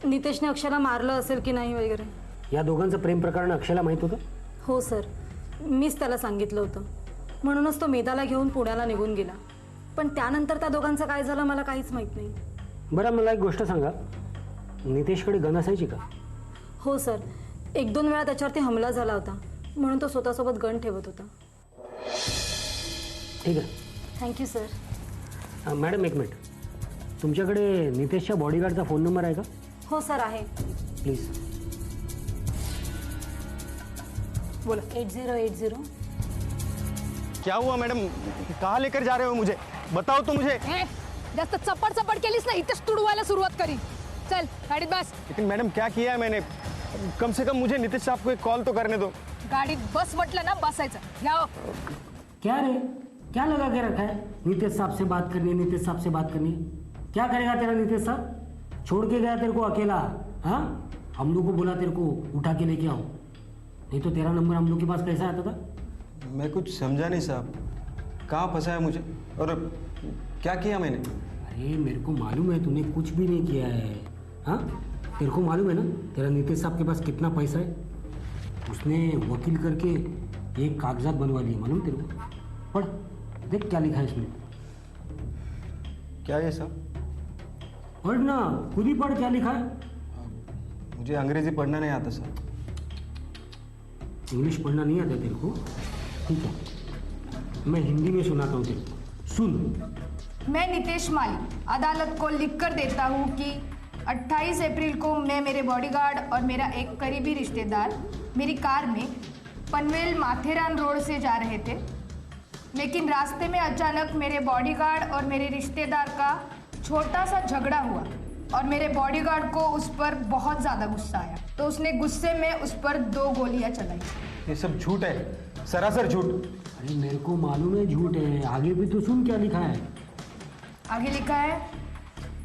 नितेशने अक्षयला मारलं असेल की नाही वगैरे. या दोघांचं प्रेम प्रकरण अक्षयला माहीत होतं? हो सर, मीच त्याला सांगितलं होतं, म्हणूनच तो मेधाला घेऊन पुण्याला निघून गेला. पण त्यानंतर त्या दोघांचं काय झालं मला काहीच माहीत नाही. बरं मला एक गोष्ट सांगा, नितेशकडे गन असायची का? हो सर, 1-2 वेळा त्याच्यावरती हमला झाला होता, म्हणून तो स्वतःसोबत गन ठेवत होता. ठीक आहे, थँक्यू सर. मॅडम एक मिनिट, तुमच्याकडे नितेशच्या बॉडीगार्डचा फोन नंबर आहे का? हो सर आहे. प्लीज बोला. 8080. क्या हुआ मैडम, कहाँ लेकर जा रहे हो मुझे? बताओ तो मुझे. जास्त चपड चपड केलीस ना, इथेच तुडवायला सुरुवात करी. चल गाडीत बस. लेकिन मैडम क्या किया है मैंने? कम से कम मुझे नितेश साहब को एक कॉल तो करने दो. गाडीत बस म्हटलं ना, बसायचं. घ्या. क्या रे, क्या लगा के रखा है? नीतीश साहब से बात करनी है, नीतीश साहब से बात करनी है. क्या करेगा तेरा नीतीश साहब? छोड़ के गया तेरे को अकेला. हाँ, हम लोग को बोला तेरे को उठा के लेके आओ, नहीं तो तेरा नंबर हम लोग के पास कैसे आता था? मैं कुछ समझा नहीं साहब, कहाँ फंसाया मुझे और क्या किया मैंने? अरे मेरे को मालूम है तूने कुछ भी नहीं किया है. हाँ, तेरे को मालूम है ना तेरा नीतीश साहब के पास कितना पैसा है? उसने वकील करके एक कागजात बनवा लिए, मालूम तेरे को? पढ़, देख क्या लिखा है इसमें. क्या है साहब? पढ़ ना, खुद ही पढ़ क्या लिखा है. मुझे अंग्रेजी पढ़ना नहीं आता सर. इंग्लिश पढ़ना नहीं आता तेरे को? ठीक है, मैं हिंदी में सुनाता हूँ तेरे को, सुन. मैं नितेश माली अदालत को लिखकर देता हूँ कि 28 अप्रैल को मैं, मेरे बॉडीगार्ड और मेरा एक करीबी रिश्तेदार मेरी कार में पनवेल माथेरान रोड से जा रहे थे, लेकिन रास्ते में अचानक मेरे बॉडीगार्ड और मेरे रिश्तेदार का छोटा सा झगड़ा हुआ और मेरे बॉडीगार्ड को उस पर बहुत ज़्यादा गुस्सा आया, तो उसने गुस्से में उस पर 2 गोलियां चलाई. ये सब झूठ है, सरासर झूठ. अरे मेरे को मालूम है झूठ है, आगे भी तो सुन क्या लिखा है. आगे लिखा है,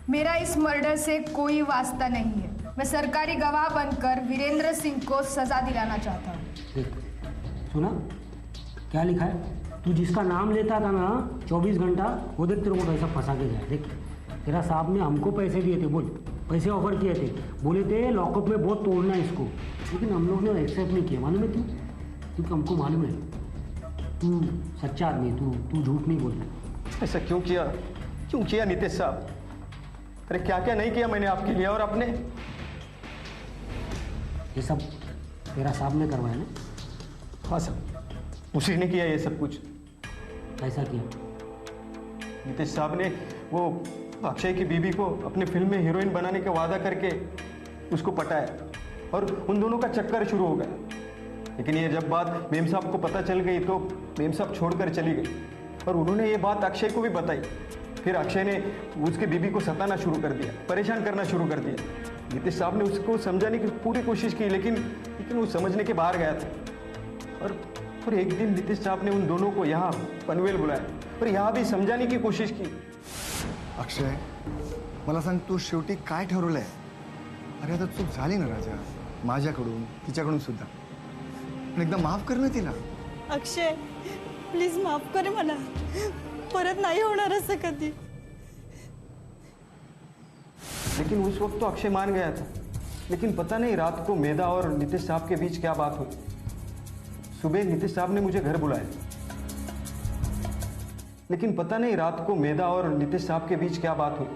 मेरा इस मर्डर से कोई वास्ता नहीं है. मैं सरकारी गवाह बनकर वीरेंद्र सिंह को सजा दिलाना चाहता हूँ. देख, सुना क्या लिखा है? तू जिसका नाम लेता था ना 24 घंटा, वो देख तेरे को पैसा फंसा के गया. देख, तेरा साहब ने हमको पैसे दिए थे, बोल पैसे ऑफर किए थे, बोले थे लॉकअप में बहुत तोड़ना है इसको, लेकिन हम लोग ने एक्सेप्ट नहीं किया. मालूम है क्यों? क्योंकि हमको मालूम है तू सच्चा आदमी, तू झूठ नहीं बोलता. ऐसा क्यों किया, क्यों किया नितेश साहब? अरे क्या क्या नहीं किया मैंने आपके लिए और अपने. ये सब तेरा साहब ने करवाया ना? हाँ साहब. उसी ने किया ये सब कुछ। ऐसा किया? नीतीश साहब ने वो अक्षय की बीबी को अपने फिल्म में हीरोइन बनाने का वादा करके उसको पटाया और उन दोनों का चक्कर शुरू हो गया। लेकिन ये जब बात मेम साहब को पता चल गई तो मेम साहब छोड़कर चली गई और उन्होंने ये बात अक्षय को भी बताई। फिर अक्षय ने उसके बीबी को सताना शुरू कर दिया, परेशान करना शुरू कर दिया। नीतीश साहब ने उसको समझाने की पूरी कोशिश की, लेकिन वो समझने के बाहर गया था। और एक दिन नीतीश साहब ने उन दोनों को यहाँ पनवेल बुलाया और यहाँ भी समझाने की कोशिश की। अक्षय, मला सांग, तू शेवटी काय ठरवलंय? अरे आता चूक झाली ना राजा, माझ्याकडून तिच्याकडून सुद्धा, पण एकदा माफ कर ना तिला. अक्षय प्लीज माफ कर मला, परत नाही होणार असं कधी. लेकिन उस वक्त तो अक्षय मान गया था, लेकिन पता नहीं रात को मेधा और नीतीश साहब के बीच क्या बात हुई। सुबह नीतीश साहब ने मुझे घर बुलाया, लेकिन पता नहीं रात को मेधा और नीतीश साहब के बीच क्या बात हुई।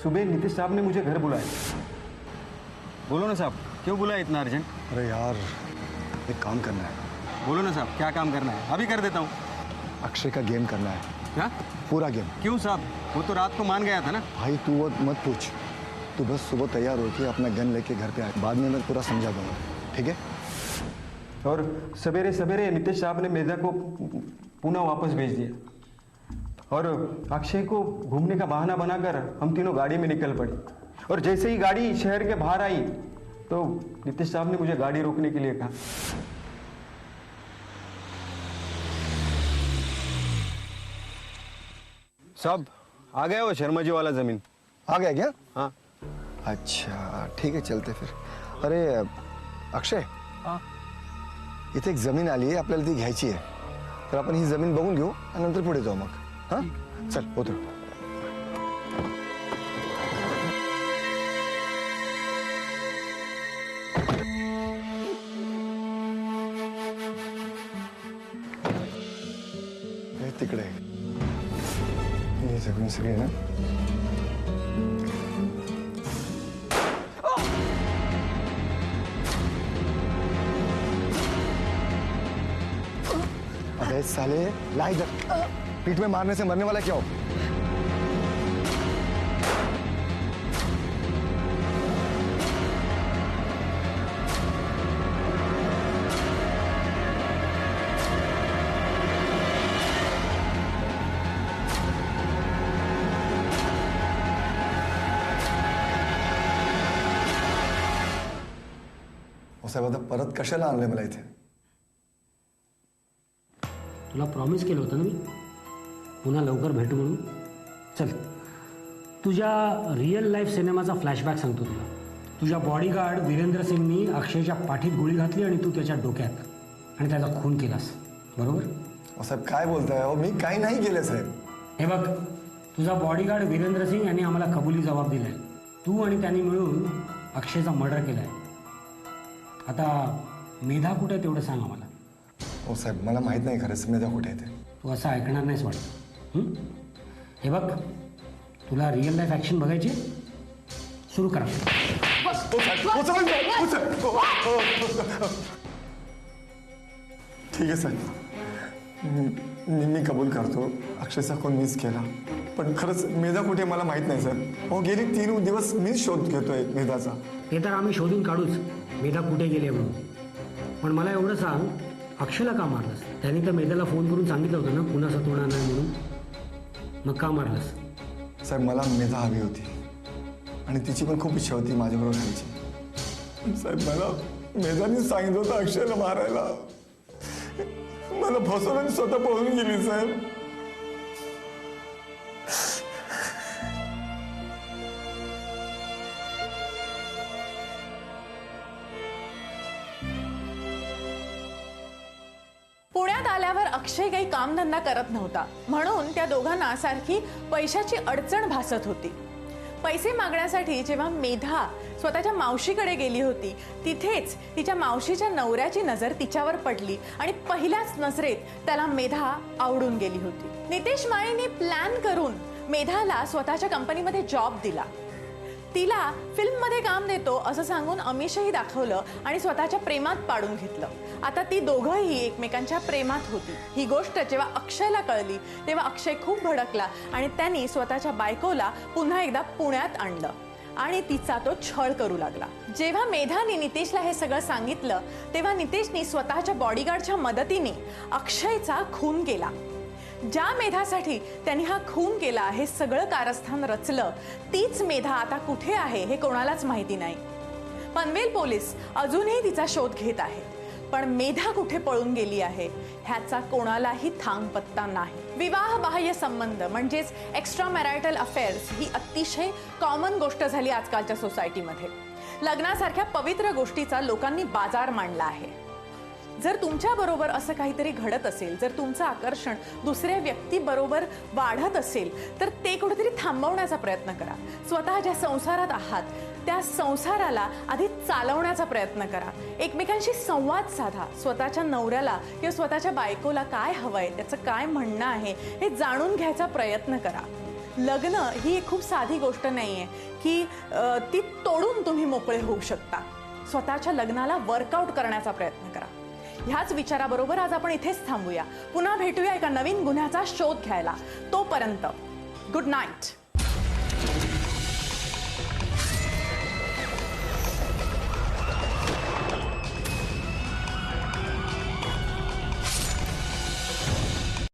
सुबह नीतीश साहब ने मुझे घर बुलाया। बोलो ना साहब, क्यों बुलाया इतना अर्जेंट? अरे यार, एक काम करना है. बोलो ना साहब, क्या काम करना है? अभी कर देता हूँ. अक्षय का गेम करना है. क्या? पूरा गेम. क्यों साहब? वो तो रात को मान गया था ना. भाई तू वो मत पूछ, तू बस सुबह तैयार हो के अपना गन लेके घर पे आए, बाद में मैं पूरा समझा दूंगा, ठीक है? और सवेरे सवेरे नीतीश साहब ने मेधा को पुणे वापस भेज दिया और अक्षय को घूमने का बहाना बनाकर हम तीनों गाड़ी में निकल पड़े। और जैसे ही गाड़ी शहर के बाहर आई तो नीतीश साहब ने मुझे गाड़ी रोकने के लिए कहा। साहब आ गया वो शर्मा जी वाला जमीन। आ गया क्या? हाँ। अच्छा ठीक है, चलते फिर. अरे अक्षय, इथे एक जमीन आली आहे, आपल्याला ती घ्यायची आहे, तर आपण ही जमीन बघून घेऊ आणि नंतर पुढे जाऊ मग. हां चल उतर. हे तिकडे ही जमीन सगळी ना. अबे साले, ला इधर. पीठ में मारने से मरने वाला क्या हो? साहेब आता परत कशाला आणले मला इथे? तुला प्रॉमिस केलं होतं ना मी पुन्हा लवकर भेटू म्हणून. चल तुझ्या रिअल लाईफ सिनेमाचा फ्लॅशबॅक सांगतो तुला. तुझ्या बॉडीगार्ड वीरेंद्र सिंगनी अक्षयच्या पाठीत गोळी घातली आणि तू त्याच्या डोक्यात आणि त्याचा खून केलास, बरोबर? साहेब काय बोलताय? हो मी काही नाही केलं साहेब. हे बघ, तुझा बॉडीगार्ड वीरेंद्र सिंग यांनी आम्हाला कबुली जबाब दिलाय. तू आणि त्यांनी मिळून अक्षयचा मर्डर केलाय. आता मेधा कुठे तेवढं सांग आम्हाला. हो साहेब, मला माहित नाही खरंच मेधा कुठे आहे ते. तू असं ऐकणार नाहीस वाटतं. हे बघ, तुला रिअल लाईफ ॲक्शन बघायची? सुरू करा. ठीक आहे साहेब, मी कबूल करतो अक्षयचा खून मीच केला, पण खरंच मेधा कुठे मला माहित नाही सर. हो गेली 3 दिवस मीच शोध घेतोय मेधाचा. ते तर आम्ही शोधून काढूच मेधा कुठे गेले म्हणून. पण मला एवढं सांग, अक्षयला का मारलंस? त्यांनी तर मेधाला फोन करून सांगितलं होतं ना पुन्हा सतवणार नाही म्हणून. मग का मारलंस? साहेब मला मेधा हवी होती आणि तिची पण खूप इच्छा होती माझ्याबरोबर राहायची. साहेब मला मेधाने सांगितलं होतं अक्षयला मारायला, मला फसवून स्वतः पळून गेली साहेब. पुण्यात आल्यावर अक्षय काही कामधंदा करत नव्हता, म्हणून त्या दोघांना सारखी पैशाची अडचण भासत होती. पैसे मागण्यासाठी जेव्हा मेधा स्वतःच्या मावशीकडे गेली होती, तिथेच तिच्या मावशीच्या नवऱ्याची नजर तिच्यावर पडली आणि पहिल्याच नजरेत त्याला मेधा आवडून गेली होती. नितेश माळींनी प्लॅन करून मेधाला स्वतःच्या कंपनीमध्ये जॉब दिला. तिला फिल्ममध्ये काम देतो असं सांगून अमिषही दाखवलं आणि स्वतःच्या प्रेमात पाडून घेतलं. आता ती दोघंही एकमेकांच्या प्रेमात होती. ही गोष्ट जेव्हा अक्षयला कळली तेव्हा अक्षय खूप भडकला आणि त्यांनी स्वतःच्या बायकोला पुन्हा एकदा पुण्यात आणलं आणि तिचा तो छळ करू लागला. जेव्हा मेधाने नितेशला हे सगळं सांगितलं तेव्हा नितेशने स्वतःच्या बॉडीगार्डच्या मदतीने अक्षयचा खून केला. ज्या मेधासाठी त्यांनी हा खून केला हे सगळं कारस्थान रचलं तीच मेधा आता कुठे आहे हे कोणालाच माहिती नाही. पनवेल पोलीस अजूनही तिचा शोध घेत आहेत, पण मेधा कुठे पळून गेली आहे ह्याचा कोणालाही थांग पत्ता नाही. विवाह बाह्य संबंध म्हणजेच एक्स्ट्रा मॅरायटल अफेअर्स ही अतिशय कॉमन गोष्ट झाली आजकालच्या सोसायटीमध्ये. लग्नासारख्या पवित्र गोष्टीचा लोकांनी बाजार मांडला आहे. जर तुमच्या बरोबर असं काहीतरी घडत असेल, जर तुमचं आकर्षण दुसऱ्या व्यक्तीबरोबर वाढत असेल तर ते कुठेतरी थांबवण्याचा प्रयत्न करा. स्वतः ज्या संसारात आहात त्या संसाराला आधी चालवण्याचा प्रयत्न करा. एकमेकांशी संवाद साधा. स्वतःच्या नवऱ्याला किंवा स्वतःच्या बायकोला काय हवंय, त्याचं काय म्हणणं आहे हे जाणून घ्यायचा प्रयत्न करा. लग्न ही एक खूप साधी गोष्ट नाहीये की ती तोडून तुम्ही मोकळे होऊ शकता. स्वतःच्या लग्नाला वर्कआउट करण्याचा प्रयत्न करा. ह्याच विचाराबरोबर आज आपण इथेच थांबूया. पुन्हा भेटूया एका नवीन गुन्ह्याचा शोध घ्यायला. तोपर्यंत गुड नाईट.